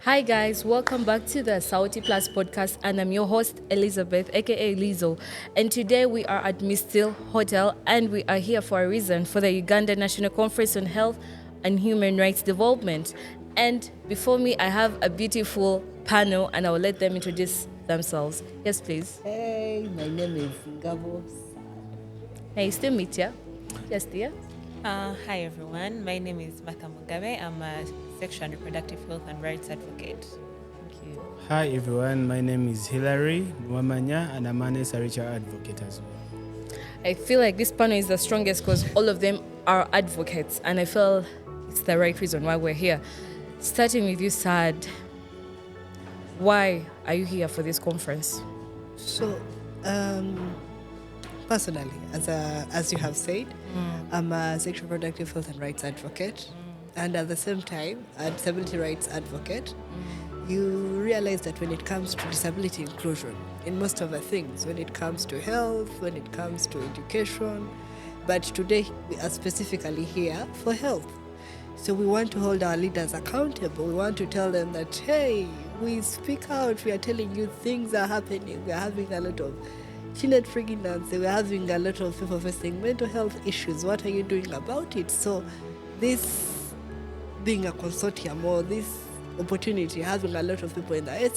Hi guys, welcome back to the Sauti Plus podcast, and I'm your host Elizabeth, aka Lizo. And today we are at Mistil Hotel, and we are here for a reason, for the Uganda National Conference on Health and Human Rights Development. And before me, I have a beautiful panel, and I will let them introduce themselves. Yes, please. Hey, my name is Ngabo. Nice to meet you. Yes, dear. Hi everyone, my name is Martha Mugabe. I'm a sexual and reproductive health and rights advocate. Thank you. Hi everyone, my name is Hilary Nwamanya and I'm an SRHR advocate as well. I feel like this panel is the strongest because all of them are advocates, and I feel it's the right reason why we're here. Starting with you, Sad, why are you here for this conference? So, personally, as you have said, I'm a sexual reproductive health and rights advocate, and at the same time, a disability rights advocate. You realize that when it comes to disability inclusion, in most of the things, when it comes to health, when it comes to education, but today we are specifically here for health. So we want to hold our leaders accountable. We want to tell them that, hey, we speak out. We are telling you things are happening. We are having a lot of teenage pregnancy. We are having a lot of people facing mental health issues. What are you doing about it? So this being a consortium or this opportunity, having a lot of people in the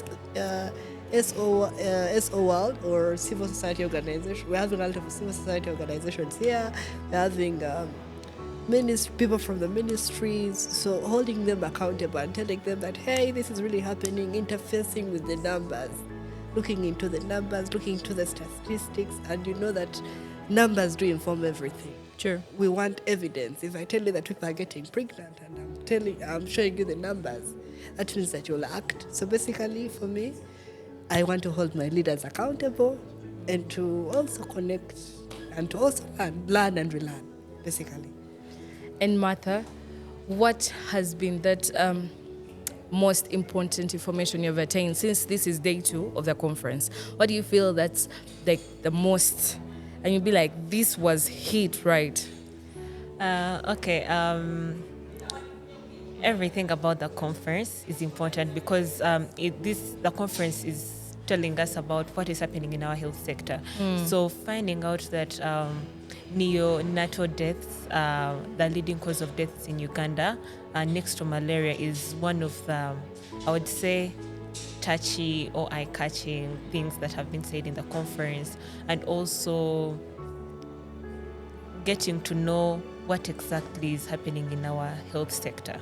SO world or civil society organization. We're having a lot of civil society organizations here. We're having people from the ministries, so holding them accountable and telling them that, hey, this is really happening, interfacing with the numbers, looking into the numbers, looking into the statistics, and you know that numbers do inform everything. Sure. We want evidence. If I tell you that people are getting pregnant and I'm showing you the numbers, that means that you'll act. So basically, for me, I want to hold my leaders accountable and to also connect and to also learn and relearn, basically. And Martha, what has been that most important information you've attained since this is day 2 of the conference? What do you feel that's like the most, and you'll be like, this was hit right? Everything about the conference is important because the conference is telling us about what is happening in our health sector. So finding out that neonatal deaths, the leading cause of deaths in Uganda, next to malaria, is one of the, I would say, touchy or eye-catching things that have been said in the conference, and also getting to know what exactly is happening in our health sector.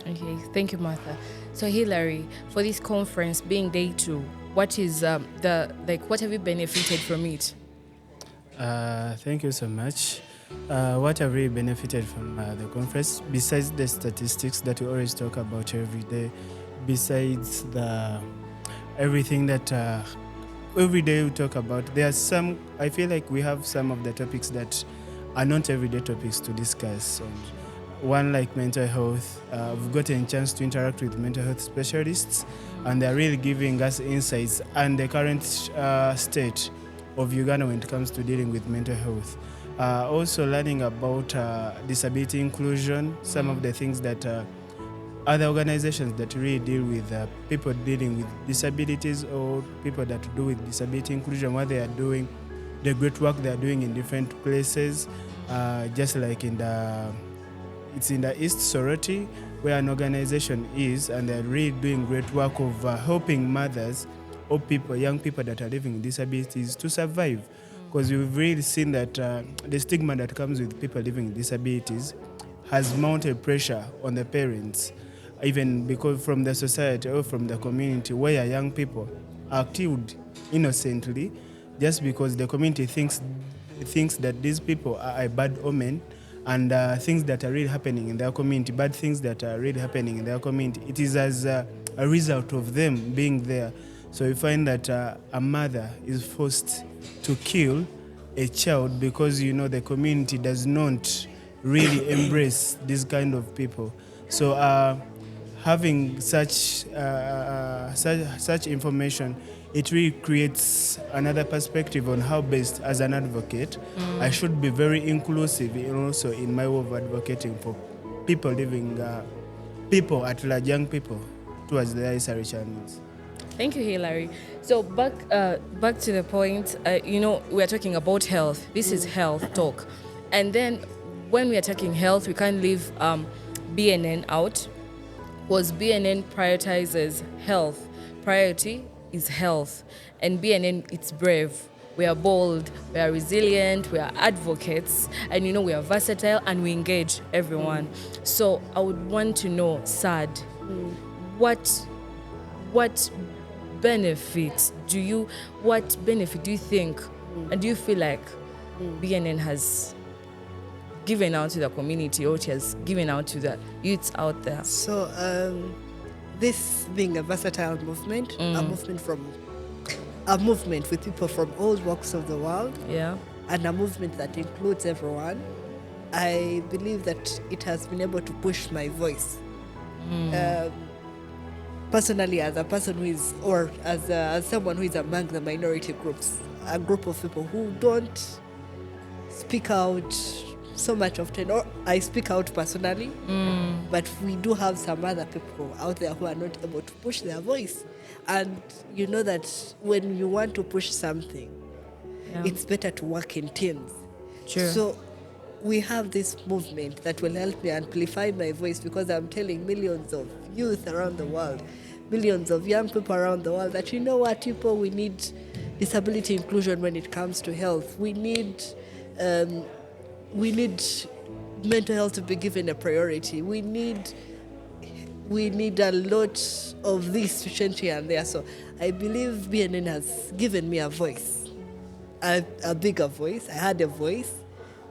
Okay, thank you, Martha. So Hilary, for this conference being day 2, what is what have you benefited from it? Thank you so much. What have really benefited from the conference, besides the statistics that we always talk about every day, besides everything that every day we talk about, I feel like we have some of the topics that are not everyday topics to discuss. And one, like mental health, we've gotten a chance to interact with mental health specialists, and they're really giving us insights and the current state of Uganda when it comes to dealing with mental health. Also learning about disability inclusion, some of the things that other organizations that really deal with people dealing with disabilities or people that do with disability inclusion, what they are doing, the great work they are doing in different places, just like it's in the East Sorority where an organization is, and they're really doing great work of helping mothers or young people that are living with disabilities to survive. Because we've really seen that the stigma that comes with people living with disabilities has mounted pressure on the parents, even because from the society or from the community, where young people are killed innocently just because the community thinks that these people are a bad omen, and things that are really happening in their community, bad things that are really happening in their community, it is as a result of them being there. So you find that a mother is forced to kill a child because, the community does not really embrace this kind of people. So having such information, it really creates another perspective on how best, as an advocate, I should be very inclusive and also in my way of advocating for people living, people at large, young people, towards the SRHR needs. Thank you, Hilary. So back to the point. We are talking about health. This is health talk, and then when we are talking health, we can't leave BNN out. Was BNN prioritizes health. Priority is health, and BNN it's brave. We are bold. We are resilient. We are advocates, and we are versatile, and we engage everyone. So I would want to know, Sad, what benefit do you think and do you feel like BNN has given out to the community, or it has given out to the youths out there? So this being a versatile movement, a movement with people from all walks of the world, and a movement that includes everyone, I believe that it has been able to push my voice. Personally, as a person who is, or as someone who is among the minority groups, a group of people who don't speak out so much often, or I speak out personally, but we do have some other people out there who are not able to push their voice. And you know that when you want to push something, it's better to work in teams. Sure. So we have this movement that will help me amplify my voice, because I'm telling millions of youth around the world, millions of young people around the world, that people, we need disability inclusion when it comes to health. We need mental health to be given a priority. We need a lot of this to change here and there. So I believe BNN has given me a voice, a bigger voice. I had a voice,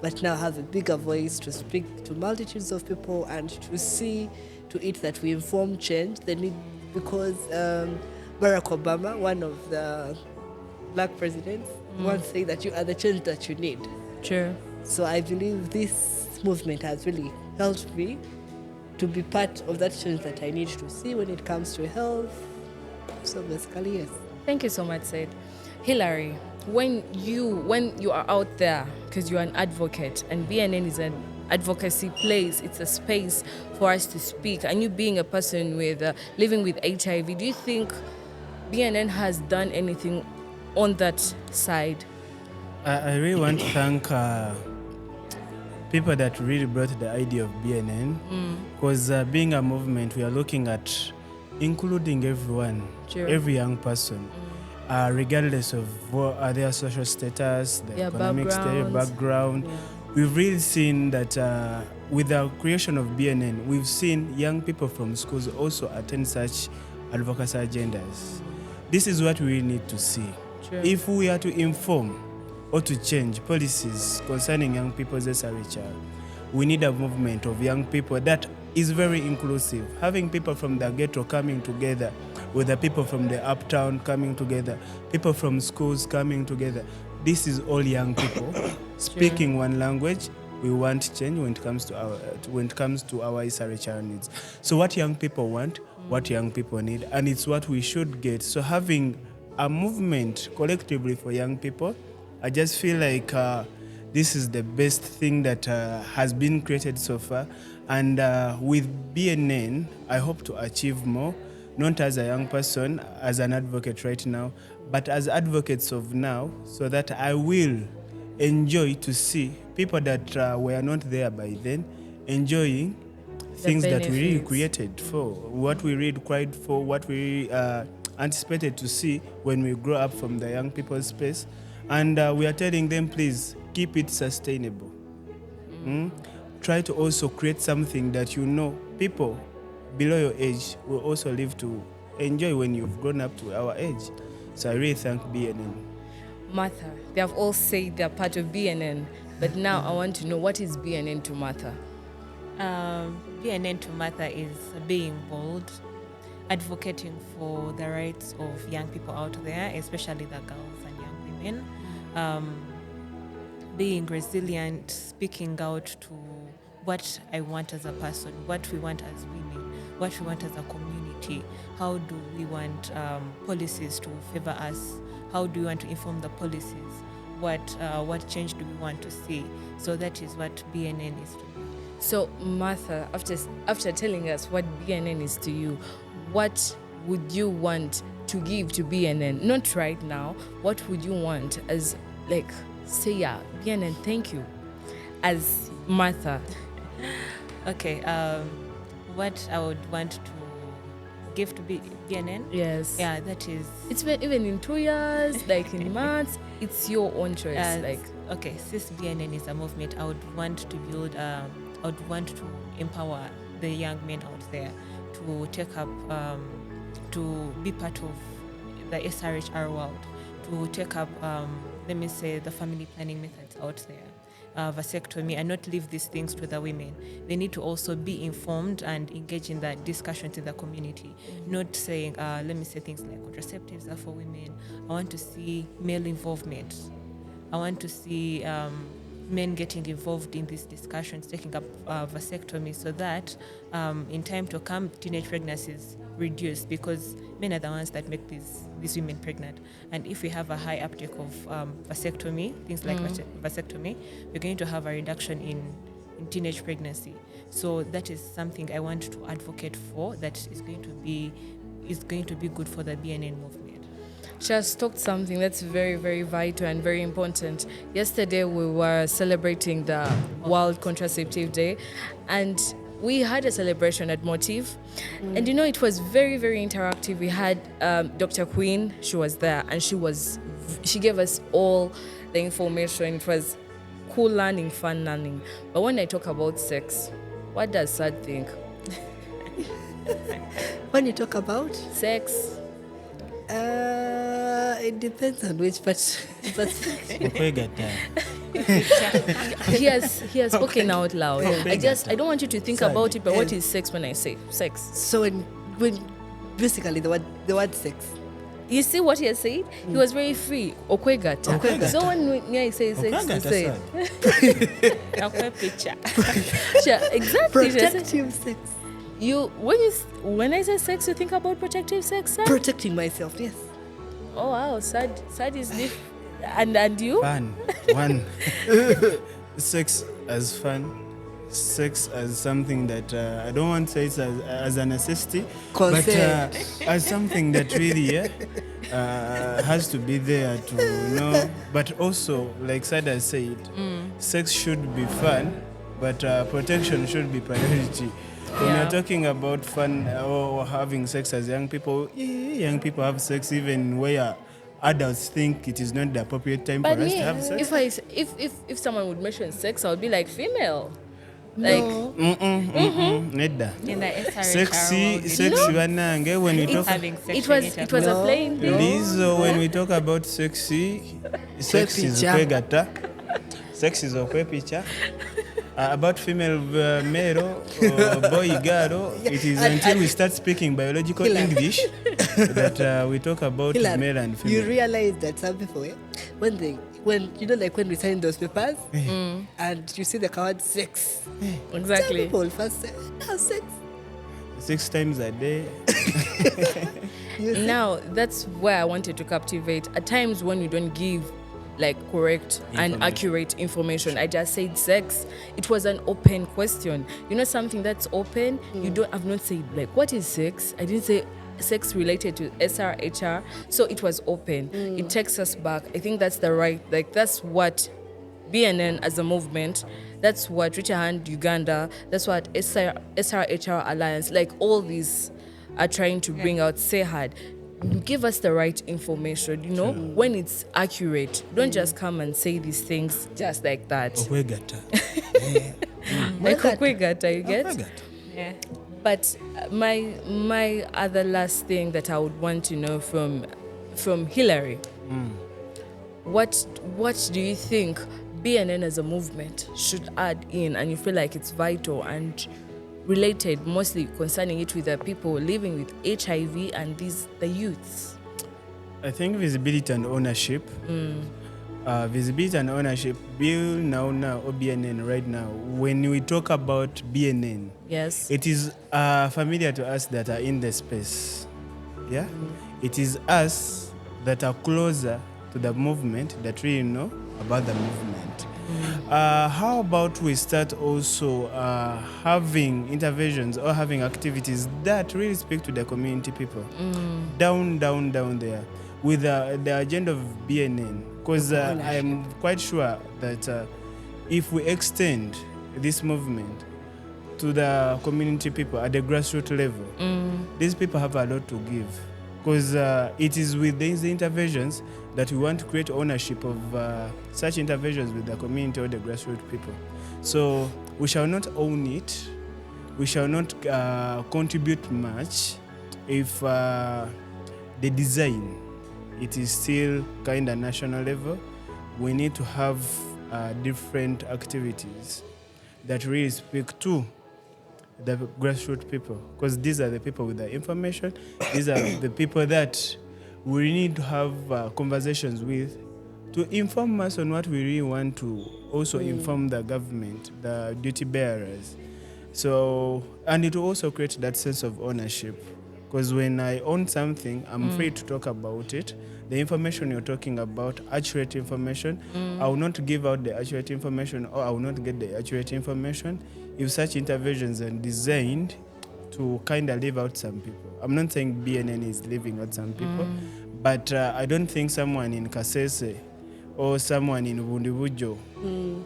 but now I have a bigger voice to speak to multitudes of people and to see to it that we inform change. Because Barack Obama, one of the black presidents, once said that you are the change that you need. Sure. So I believe this movement has really helped me to be part of that change that I need to see when it comes to health. So basically, yes. Thank you so much, Said. Hilary, when you are out there, because you're an advocate, and BNN is an advocacy place, it's a space for us to speak, and you being a person with living with HIV, do you think BNN has done anything on that side? I really want to thank people that really brought the idea of BNN, because being a movement, we are looking at including everyone, every young person, regardless of their social status, their economic background. Yeah. We've really seen that with the creation of BNN, we've seen young people from schools also attend such advocacy agendas. This is what we need to see. True. If we are to inform or to change policies concerning young people's SRHR, we need a movement of young people that is very inclusive. Having people from the ghetto coming together, with the people from the uptown coming together, people from schools coming together. This is all young people speaking one language. We want change when it comes to our SRHR needs. So what young people want, what young people need, and it's what we should get. So having a movement collectively for young people, I just feel like this is the best thing that has been created so far. And with BNN, I hope to achieve more, not as a young person, as an advocate right now, but as advocates of now, so that I will enjoy to see people that were not there by then enjoying things that we really created for, what we really cried for, what we anticipated to see when we grow up from the young people's space. And we are telling them, please keep it sustainable. Try to also create something that people below your age will also live to enjoy when you've grown up to our age. So I really thank BNN. Martha, they have all said they're part of BNN, but now I want to know, what is BNN to Martha? BNN to Martha is being bold, advocating for the rights of young people out there, especially the girls and young women, being resilient, speaking out to what I want as a person, what we want as women, what we want as a community. How do we want policies to favor us? How do we want to inform the policies? What change do we want to see? So that is what BNN is to me. So Martha, after telling us what BNN is to you, what would you want to give to BNN? Not right now. What would you want as, like, say, yeah, BNN, thank you, as Martha? Okay, what I would want to give to BNN? Yes. Yeah, that is... It's been even in 2 years, like in months, it's your own choice. Okay, since BNN is a movement, I would want to build, I would want to empower the young men out there to take up, to be part of the SRHR world, to take up, let me say, the family planning methods out there. Vasectomy, and not leave these things to the women. They need to also be informed and engage in the discussions in the community. Not saying, let me say things like contraceptives are for women. I want to see male involvement. I want to see men getting involved in these discussions, taking up vasectomy, so that in time to come, teenage pregnancies reduce, because men are the ones that make these women pregnant. And if we have a high uptake of vasectomy, things like vasectomy, we're going to have a reduction in teenage pregnancy. So that is something I want to advocate for, that is going to be good for the BNN movement. She has talked something that's very, very vital and very important. Yesterday, we were celebrating the World Contraceptive Day, and we had a celebration at Motive. And it was very, very interactive. We had Dr. Queen, she was there, and she gave us all the information. It was cool learning, fun learning. But when I talk about sex, what does Sad think? When you talk about Sex? it depends on which part. But he has spoken out loud. I don't want you to think about it, but what is sex when I say sex? So when basically the word sex. You see what he has said? He was very free. Okwegata. So when I say sex, he said. Exactly. Protective sex. When I say sex, you think about protective sex, sir? Protecting myself, yes. Oh wow, sad is different. And you? Fun. One. Sex as fun. Sex as something that I don't want to say it's as a necessity, but as something that really has to be there to know. But also, like Sada said, sex should be fun, but protection should be priority. When you're talking about fun or having sex as young people have sex even where adults think it is not the appropriate time for us to have sex. If someone would mention sex, I would be like female. No. Nedda. In the SRHR Sex wanange when we talk It was a plain thing. Lizo, when we talk about sex is kwegata. Sex is okwepicha. About female, male, or boy, girl, it is until we start speaking biological English that we talk about male and female. You realize that some people, when when we sign those papers and you see the word sex, exactly. Some people first say, no, sex. 6 times a day. Now, that's where I wanted to captivate. At times when you don't give correct and accurate information. I just said sex. It was an open question. Something that's open, I've not said what is sex? I didn't say sex related to SRHR. So it was open. It takes us back. I think that's the right, that's what BNN as a movement, that's what Reach a Hand Uganda, that's what SRHR Alliance, all these are trying to bring out. SEHAD. Give us the right information, when it's accurate. Don't just come and say these things just like that. Okwegata, you get? Yeah. But my other last thing that I would want to know from Hillary, what do you think BNN as a movement should add in, and you feel like it's vital and related, mostly concerning it with the people living with HIV and the youths? I think visibility and ownership. Visibility and ownership. Bill now or BNN right now. When we talk about BNN, yes, it is familiar to us that are in the space. Yeah, it is us that are closer to the movement that really know about the movement. How about we start also having interventions or having activities that really speak to the community people down there with the agenda of BNN? Because I am quite sure that if we extend this movement to the community people at the grassroots level, these people have a lot to give. Because it is with these interventions that we want to create ownership of such interventions with the community or the grassroots people. So we shall not own it, we shall not contribute much if the design, it is still kind of national level. We need to have different activities that really speak to the grassroots people, because these are the people with the information. These are the people that we need to have conversations with to inform us on what we really want to also inform the government, the duty bearers. So, and it will also create that sense of ownership, because when I own something, I'm free to talk about it. The information you're talking about, accurate information, I will not give out the accurate information, or I will not get the accurate information if such interventions are designed to kind of leave out some people. I'm not saying BNN is leaving out some people, but I don't think someone in Kasese or someone in Ubundibujo,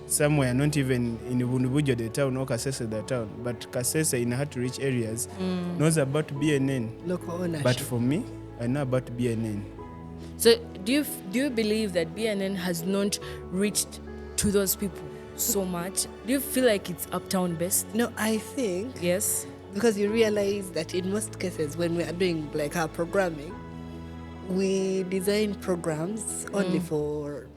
somewhere not even in Ubundibujo the town or Kasese the town, but Kasese in hard-to-reach areas knows about BNN. Local ownership. But for me, I know about BNN. So do you believe that BNN has not reached to those people so much? Do you feel like it's uptown based? No, I think Yes. because you realize that in most cases when we are doing like our programming, we design programs only for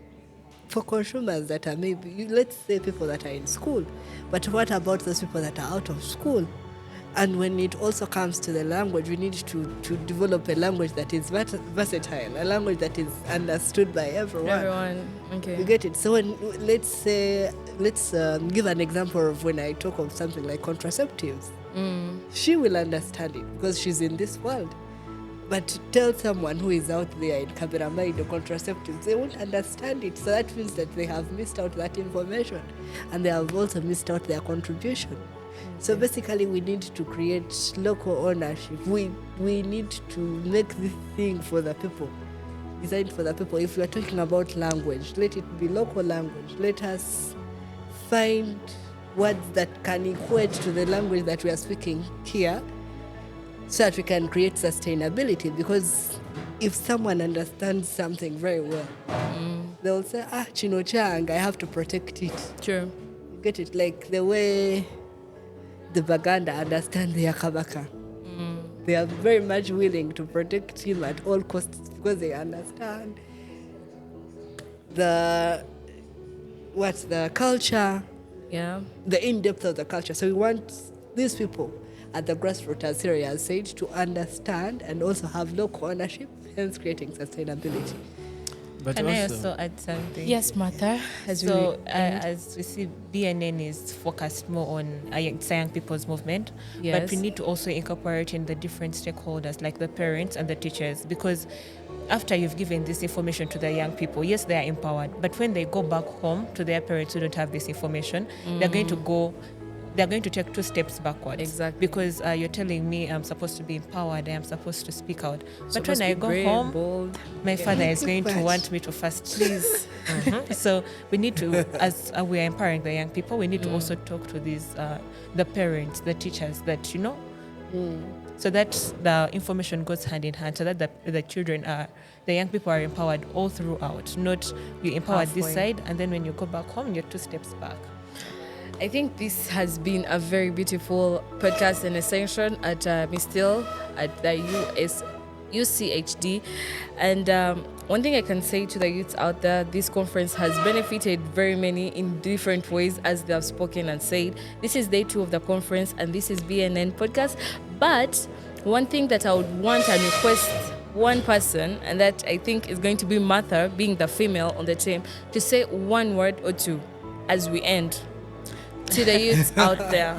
consumers that are maybe, let's say, people that are in school. But what about those people that are out of school? And when it also comes to the language, we need to develop a language that is versatile, a language that is understood by everyone. Okay. You get it? So when, let's give an example of when I talk of something like contraceptives. She will understand it because she's in this world. But tell someone who is out there in Kabiramai the contraceptives, they won't understand it. So that means that they have missed out that information, and they have also missed out their contribution. So basically, we need to create local ownership. We need to make this thing for the people, designed for the people. If we are talking about language, let it be local language. Let us find words that can equate to the language that we are speaking here, so that we can create sustainability. Because if someone understands something very well, they'll say, Chino Chang, I have to protect it. Sure. You get it? Like the way the Baganda understand their Kabaka. They are very much willing to protect him at all costs because they understand the culture, Yeah. the in-depth of the culture. So we want these people at the grassroots, as Siri has said, to understand and also have local ownership, hence creating sustainability. But Can I also add something? Yes, Martha. As we see, BNN is focused more on it's a young people's movement, Yes. but we need to also incorporate in the different stakeholders, like the parents and the teachers, because after you've given this information to the young people, yes, they are empowered, but when they go back home to their parents who don't have this information, they're going to take 2 steps backwards. Exactly. Because you're telling me I'm supposed to be empowered, I'm supposed to speak out. But Supposed when to I be go brave, home, bold. my father is going to want me to fast. Please. So we need to, as we are empowering the young people, we need to also talk to these, the parents, the teachers, that, so that the information goes hand in hand, so that the children the young people are empowered all throughout, not you empowered this Halfway. side and then when you go back home, you're 2 steps back. I think this has been a very beautiful podcast and a session at Mistil at the UCHD. And one thing I can say to the youths out there, this conference has benefited very many in different ways, as they have spoken and said. This is day 2 of the conference, and this is BNN podcast. But one thing that I would want and request one person, and that I think is going to be Martha, being the female on the team, to say one word or two as we end. To the youths out there,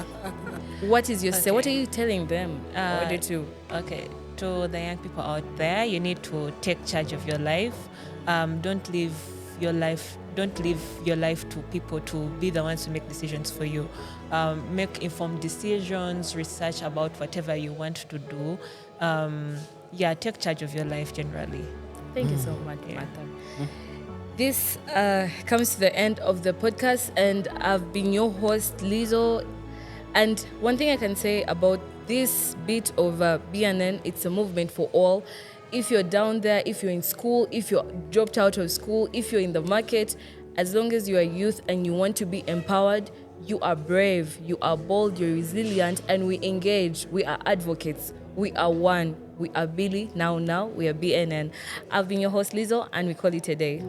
what is your say? What are you telling them? What do you do? Okay, to the young people out there, you need to take charge of your life. Don't live your life. Don't leave your life to people to be the ones to make decisions for you. Make informed decisions, research about whatever you want to do. Take charge of your life generally. Thank you so much, Yeah. Martha. This comes to the end of the podcast, and I've been your host, Lizzo. And one thing I can say about this bit of BNN, it's a movement for all. If you're down there, if you're in school, if you're dropped out of school, if you're in the market, as long as you're a youth and you want to be empowered, you are brave, you are bold, you're resilient, and we engage. We are advocates. We are one. We are Billy. Now, we are BNN. I've been your host, Lizzo, and we call it a day.